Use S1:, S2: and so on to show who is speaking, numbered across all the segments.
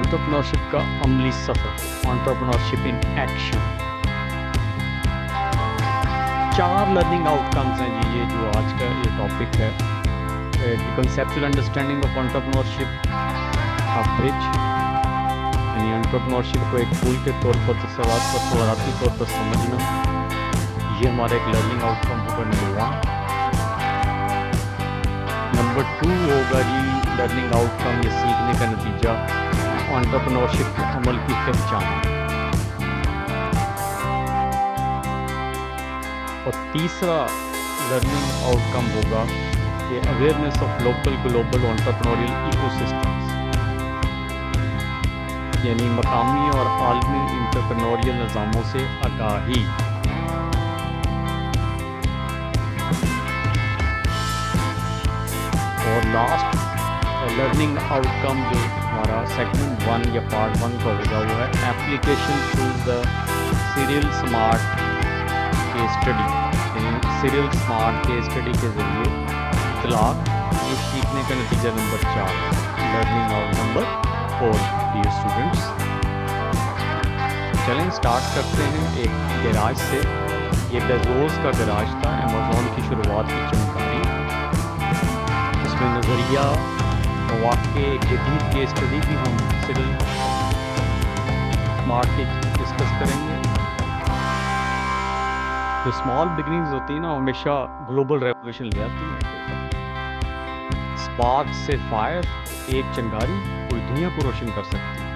S1: Entrepreneurship का अमली सफ़र, entrepreneurship in action. 4 learning outcomes हैं जी, ये जो आज का ये टॉपिक है। कंसेप्चुअल अंडरस्टैंडिंग ऑफ एंटरप्रेन्योरशिप का ब्रिज, यानी एंटरप्रेन्योरशिप को एक टूल के तौर पर शुरुआती तौर पर समझना, ये हमारा एक लर्निंग आउटकम होगा नंबर 1। नंबर 2 होगा जी लर्निंग आउटकम, ये सीखने का नतीजा, एंटरप्रेन्योरशिप के अमल की पहचान। और तीसरा लर्निंग आउटकम होगा कि awareness of local global entrepreneurial ecosystems, यानी मकामी और आलमी एंटरप्रेन्योरियल निज़ामों से आगाही। और लास्ट लर्निंग आउटकम जो हमारा सेगमेंट 1 या पार्ट 1 का होगा वो है application through the serial smart case study, यानी सीरियल स्मार्ट केस स्टडी के ज़रिए इतलाक़, ये सीखने का नतीजा number 4। Learning out number 4 dear students. चलें स्टार्ट करते हैं एक गैराज से। ये बेजोस का गैराज था, अमेज़ॉन की शुरुआत की जानकारी, इसमें नज़रिया वाक़े एक जदीद केस स्टडी भी हम सीरियल स्मार्ट की डिस्कस करेंगे। जो स्मॉल बिगनिंग्स होती हैं ना, हमेशा ग्लोबल रेवोल्यूशन ले आती है। स्पार्क से फायर, एक चिंगारी पूरी दुनिया को रोशन कर सकती है।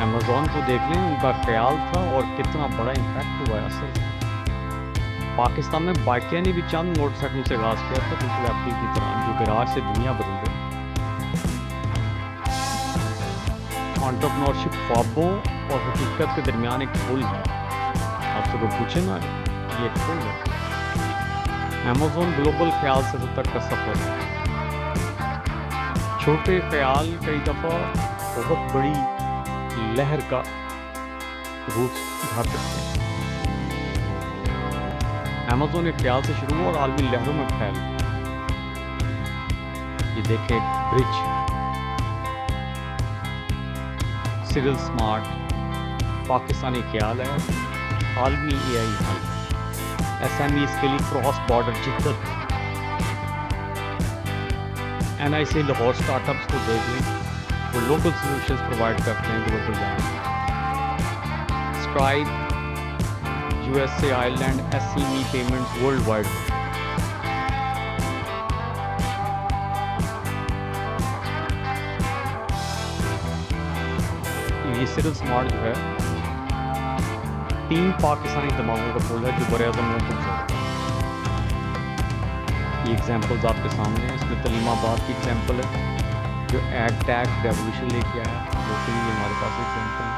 S1: अमेज़ॉन को देख लें, उनका ख्याल था और कितना बड़ा इम्पैक्ट हुआ है असर। पाकिस्तान में बाइकिया ने भी चंद मोटरसाइकिल से आगाज़ किया था, बिल्कुल एप्पल की तरह, जो गैराज से दुनिया बदल गई। एंटरप्रेन्योरशिप ख्वाबों और हकीकत के दरमियान एक पुल है। आपसे कोई पूछे ना, ये एक पुल है। अमेज़ॉन ग्लोबल ख्याल से तक का सफ़र। छोटे ख्याल कई दफ़ा बहुत बड़ी लहर का रूप धार सकते हैं। अमेज़ॉन एक ख्याल से शुरू हुआ और आलमी लहरों में फैल। ये देखें एक ब्रिज, सीरियल स्मार्ट, पाकिस्तानी ख्याल है, आलमी एआई हल, एसएमईज़ के लिए क्रॉस बॉर्डर जिद्दत। एनआईसी लाहौर स्टार्टअप्स को देख लें, वो लोकल सॉल्यूशंस प्रोवाइड करते हैं global level. Stripe, USA, Ireland, SME payments worldwide. ये सीरियल स्मार्ट जो है 3 पाकिस्तानी दिमागों का पुल है जो बड़े आज़म में पुल है। ये एग्जांपल्स आपके सामने हैं। इसमें तलीमाबाद की एग्जांपल है जो एड टैग रेवोल्यूशन लेके आया, वो भी हमारे पास एग्जांपल है।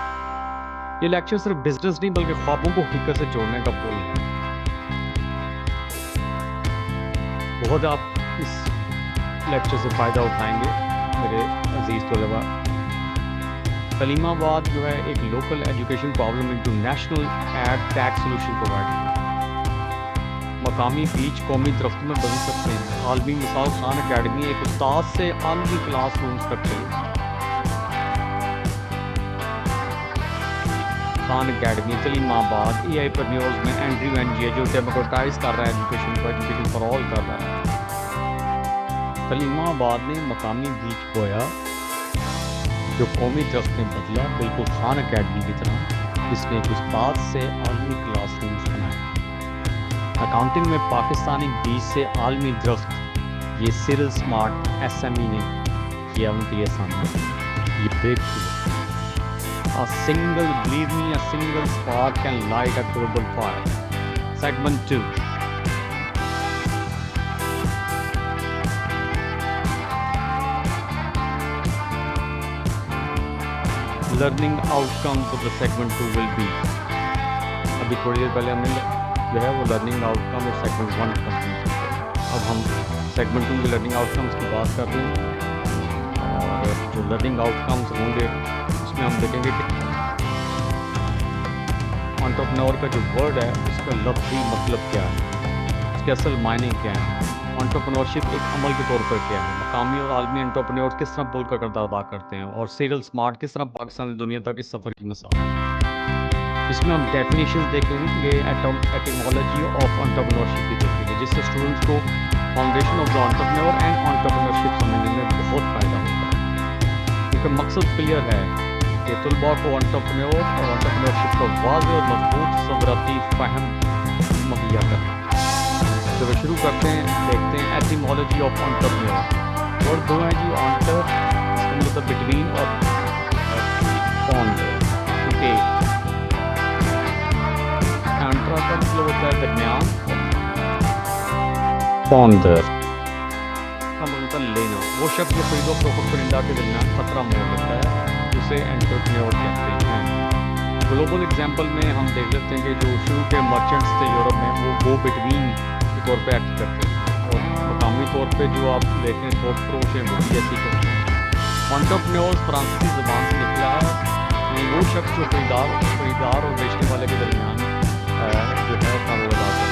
S1: ये लेक्चर सिर्फ बिजनेस नहीं बल्कि ख्वाबों को हकीकत से जोड़ने का पुल है। बहुत आप इस लेक्चर से फ़ायदा उठाएंगे मेरे अजीज़ तलबा। तलीमाबाद जो है एक local education problem into national edtech solution provide किया। मकामी बीच कौमी दरख्तों में बदल सकते हैं। आलमी मिसाल खान अकेडमी एक उस्ताद से आलमी क्लासरूम्स तक चली। खान अकेडमी तलीमाबाद एआईप्रन्योर्स में एंड्रयू एनजीए जो डेमोक्रेटाइज कर रहा है एजुकेशन को, एजुकेशन फॉर ऑल कर रहा है। तलीमाबाद ने मकामी बीज बोया जो कौमी दरख्त में बदला, बिल्कुल खान अकेडमी की तरह, जिसने एक उस्ताद से आलमी क्लासरूम्स बनाए। अकाउंटिंग में पाकिस्तानी बीज से आलमी दरख्त, ये सीरियल स्मार्ट एसएमई ने किया उनके सामने। ये breakthrough. A single, believe me, a single spark can light a global fire. Segment 2. Learning outcomes of the segment 2 will be. अभी थोड़ी देर पहले हमने जो है वो लर्निंग आउटकम और सेगमेंट 1 कंप्लीट किया। अब हम सेगमेंट 2 के लर्निंग आउटकम्स की बात कर रहे हैं। और जो लर्निंग आउटकम्स होंगे उसमें हम देखेंगे कि एंटरप्रेन्योर का जो वर्ड है उसका लफ्ज़ी मतलब क्या है, उसके असल मायने क्या है। एंटरप्रेन्योरशिप एक अमल के तौर पर क्या है, मकामी और आलमी एंटरप्रेन्योर्स किस तरह पुल का किरदार अदा करते हैं, और सीरियल स्मार्ट किस तरह पाकिस्तान से दुनिया तक इस सफ़र की मिसाल। इसमें हम डेफिनेशंस देखेंगे, एटिमोलॉजी ऑफ एंटरप्रेन्योरशिप भी देखेंगे, जिससे स्टूडेंट्स को foundation of the entrepreneur and entrepreneurship समझने में बहुत फ़ायदा होगा, क्योंकि मकसद क्लियर है कि तलबा को एंटरप्रेन्योर और एंटरप्रेन्योरशिप का वाज़ेह और मजबूत सवराती फ़हम मुहैया करना। तो वे शुरू करते हैं, देखते हैं एटिमोलॉजी ऑफ एंटरप्रेन्योर। वर्ड दो हैं जी, एंटर इसका मतलब बिटवीन और फाउंडर। एंट्रा का मतलब होता है दरमियान, फाउंडर का मतलब होता है लेना। वो शख्स जो खरीदो फरोख्त परिंदा के दरमियान खतरा मोल लेता है, उसे एंटरप्रेन्योर कहते हैं। ग्लोबल एग्जाम्पल में हम देख लेते हैं कि जो शुरू के मर्चेंट्स थे यूरोप में, वो गो बिटवीन के तौर पे एक्ट करते हैं, और मकामी तौर पे जो आप देखें थोक फरोश हैं वो भी ऐसी करते हैं। एंटरप्रेन्योर फ्रांसीसी ज़बान से निकला है, वो शख्स जो खरीदार और बेचने वाले के दरमियान जो है कारोबार करता है।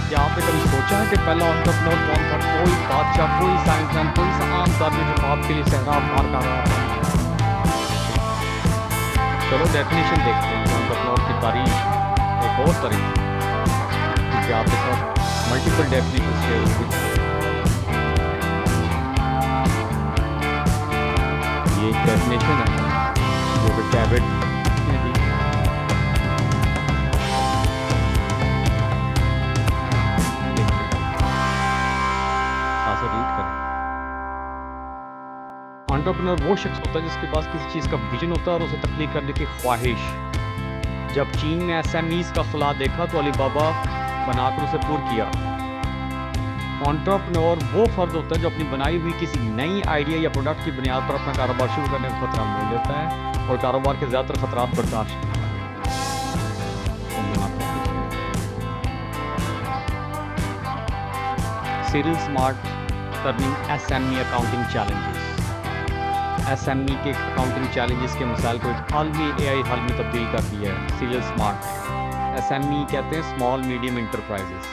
S1: क्या आपने कभी सोचा है कि पहला एंटरप्रेन्योर कौन था? कोई बादशाह, कोई साइंसदान, कोई आम आदमी जो आपके लिए सहरा पार कर रहा था? चलो डेफिनेशन देखते हैं एंटरप्रेन्योर की तारीफ, एक और तारीफ क्योंकि आपके साथ मल्टीपल डेफिनेशन शेयर होगी। ये एक डेफिनेशन है जो कि डेविड ने दी। एंटरप्रेन्योर वो शख्स होता है जिसके पास किसी चीज़ का विजन होता है और उसे तख्लीक करने की ख्वाहिश। जब चीन ने एसएमईज का खला देखा तो अलीबाबा बनाकर उसे पूर किया। एंटरप्रेन्योर वो फर्द होता है जो अपनी बनाई हुई किसी नई आइडिया या प्रोडक्ट की बुनियाद पर अपना कारोबार शुरू करने का खतरा मोल लेता है और कारोबार के ज़्यादातर खतरात बर्दाश्त करता है। Serial smart turning SME accounting challenges. SME के अकाउंटिंग चैलेंजेस के मसाइल को एक आलमी एआई हल में तब्दील कर दिया है सीरियल स्मार्ट। एसएमई कहते हैं स्मॉल मीडियम इंटरप्राइजेस।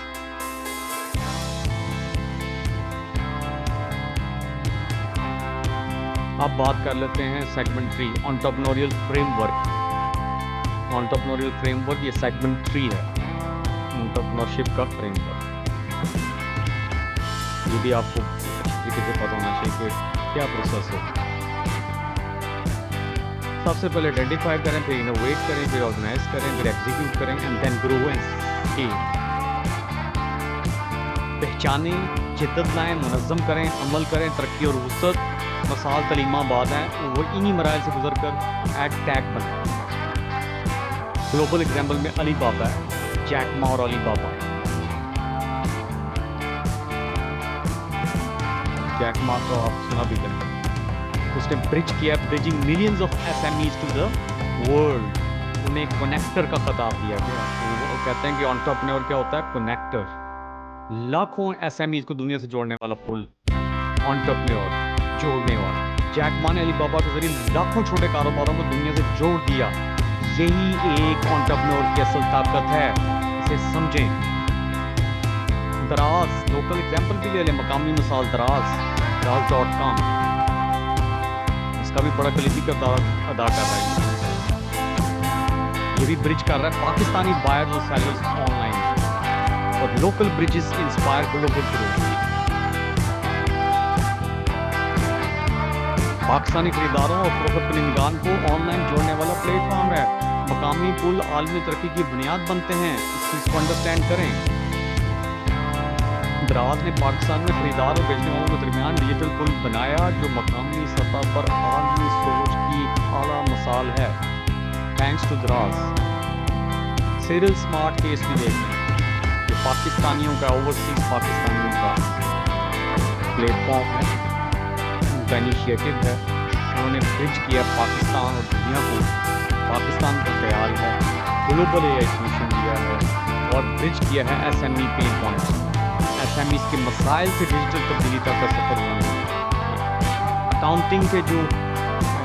S1: अब बात कर लेते हैं segment 3 entrepreneurial framework. Entrepreneurial framework ये सेगमेंट 3 है, एंटरप्रेन्योरशिप का फ्रेमवर्क। ये भी आपको अच्छी तरीके से पता होना चाहिए कि क्या प्रोसेस है। सबसे पहले आइडेंटिफाई करें, फिर इनोवेट करें, फिर ऑर्गेनाइज करें, फिर एग्जीक्यूट करें and then grow and scale. पहचानें, जिद्दत लाएं, मुनज़्ज़म करें, अमल करें, तरक्की और वुसअत मसाल तलीमाबाद हैं, वो इन्हीं मराइल से गुजर कर एड टैग बने। ग्लोबल एग्जाम्पल में अली बाबा है, जैक मा और अली बाबा। जैक मा को आप सुना भी करें, उसने ब्रिज किया, bridging millions of SMEs to the world. उन्हें कनेक्टर का खिताब दिया गया। वो कहते हैं कि एंटरप्रेन्योर क्या होता है? कनेक्टर। लाखों एसएमईज को दुनिया से जोड़ने वाला पुल, एंटरप्रेन्योर जोड़ने वाला। जैक मा ने अलीबाबा के जरिए लाखों छोटे कारोबारों को दुनिया से जोड़ दिया। यही एक एंटरप्रेन्योर की असल ताकत है, इसे समझें। दराज, लोकल एग्जाम्पल भी ले लें, मकामी मिसाल दराज.com, इसका भी बड़ा कलीदी किरदार अदा कर रहा है। ये भी ब्रिज कर रहा है पाकिस्तानी बायर्स और सेलर्स ऑनलाइन, और local bridges inspire global growth. Pakistani खरीदारों और फरोख्त कंदगान को ऑनलाइन जोड़ने वाला प्लेटफॉर्म है। मकामी पुल आलमी तरक्की की बुनियाद बनते हैं, इस चीज़ को अंडरस्टैंड करें। दराज ने पाकिस्तान में खरीदार और बेचने वालों के दरमियान डिजिटल पुल बनाया, जो मकामी सतह पर आलमी सोच की आला मिसाल है। थैंक्स टू दराज। सीरियल स्मार्ट केस भी देख लें, ये पाकिस्तानियों का, ओवरसीज पाकिस्तानियों का प्लेटफॉर्म है, उनका इनिशिएटिव है। उन्होंने ब्रिज किया पाकिस्तान और दुनिया को। पाकिस्तान का ख्याल है, ग्लोबल एआई सोल्यूशन दिया है और ब्रिज किया है एसएमई पेन पॉइंट्स, एसएमई के मसाइल से डिजिटल तब्दीली तक का सफर हुआ है। अकाउंटिंग के जो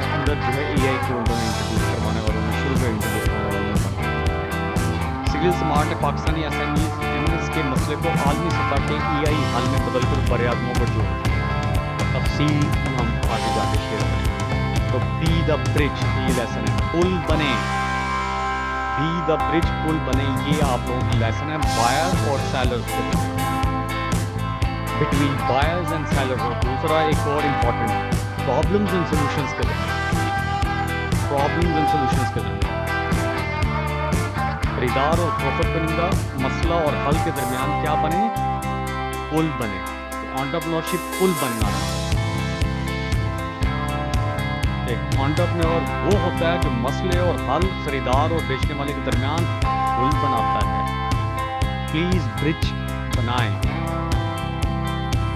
S1: अंदर जो है एआई को उन्होंने इंट्रोड्यूस करवाने वालों में, शुरू में इंट्रोड्यूस करने वालों में। सीरियल स्मार्ट ने पाकिस्तानी एसएमई प्राइस के मसले को आलमी सतह के EI हल में बदलकर बड़े-आदमों को जोड़ तफसील हम आगे जाके शेयर करेंगे। तो बी द ब्रिज, ये लेसन है, पुल बने, बी द ब्रिज, पुल बने, ये आप लोगों की लेसन है बायर और सेलर्स के बिटवीन बायर्स एंड सेलर्स। और दूसरा एक और इम्पॉर्टेंट, प्रॉब्लम्स एंड सॉल्यूशंस के दरमियान, प्रॉब्लम्स एंड सॉल्यूशंस के दरमियान खरीदार और फरोख्त कनिंदा मसला और हल के दरमियान क्या बने, पुल बने। तो एंटरप्रेन्योरशिप पुल बनना है। एक एंटरप्रेन्योर वो होता है जो मसले और हल खरीदार और बेचने वाले के दरमियान पुल बनाता है। प्लीज ब्रिज बनाएं।